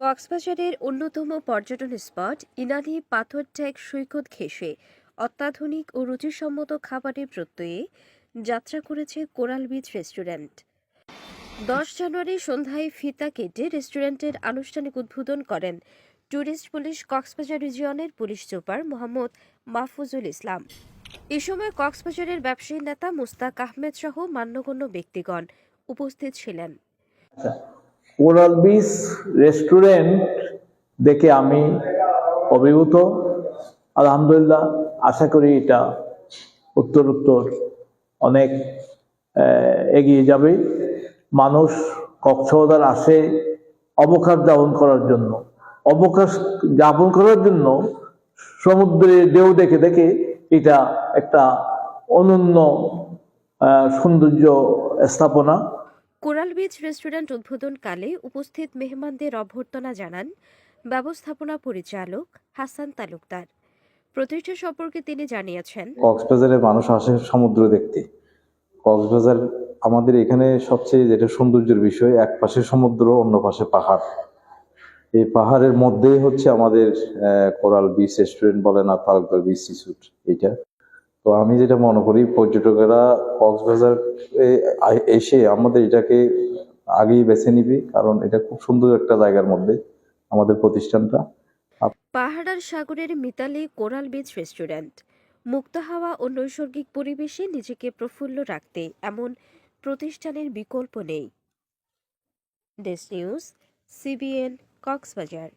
কক্সবাজারের অন্যতম পর্যটন স্পট ইনানি পাথরট্যাগ সৈকত ঘেঁষে অত্যাধুনিক ও রুচিসম্মত খাবারের প্রত্যয়ে যাত্রা করেছে কোরাল বিচ রেস্টুরেন্ট। 10 জানুয়ারি সন্ধ্যায় ফিতা কেটে রেস্টুরেন্টের আনুষ্ঠানিক উদ্বোধন করেন ট্যুরিস্ট পুলিশ কক্সবাজার রিজিয়নের পুলিশ সুপার মোহাম্মদ মাহফুজুল ইসলাম। এ সময় কক্সবাজারের ব্যবসায়ী নেতা মুস্তাক আহমেদ সহ মান্যগণ্য ব্যক্তিগণ উপস্থিত ছিলেন। কোরাল বিচ রেস্টুরেন্ট দেখে আমি অভিভূত। আলহামদুলিল্লাহ, আশা করি এটা উত্তর অনেক এগিয়ে যাবে। মানুষ কক্সবাজার আসে অবকাশ যাপন করার জন্য সমুদ্রের ঢেউ দেখে দেখে এটা একটা অনন্য সৌন্দর্য স্থাপনা। কোরাল বিচ রেস্টুরেন্ট উদ্বোধনকালে উপস্থিত মেহমানদের অভ্যর্থনা জানান ব্যবস্থাপনা পরিচালক হাসান তালুকদার। প্রতিষ্ঠা সম্পর্কে তিনি জানিয়েছেন, কক্সবাজারে মানুষ আসে সমুদ্র দেখতে। কক্সবাজার আমাদের এখানে সবচেয়ে যেটা সৌন্দর্যের বিষয়, এক পাশে সমুদ্র, অন্য পাশে পাহাড়। এই পাহাড়ের মধ্যেই হচ্ছে আমাদের কোরাল বিচ রেস্টুরেন্ট বলেন আর তালুকদার বিচ রিসোর্ট। এইটা তো আমি যেটা মনে করি, পর্যটকেরা কক্সবাজার এসে আমাদের এটাকে আগেই বেছে নিবে, কারণ এটা খুব সুন্দর একটা জায়গার মধ্যে আমাদের প্রতিষ্ঠানটা। পাহাড় আর সাগরের মিতালি কোরাল বিচ রেস্টুরেন্ট মুক্ত হাওয়া ও নৈসর্গিক পরিবেশে নিজেকে প্রফুল্ল রাখতে এমন প্রতিষ্ঠানের বিকল্প নেই। Desk news, CBN, Cox's Bazar.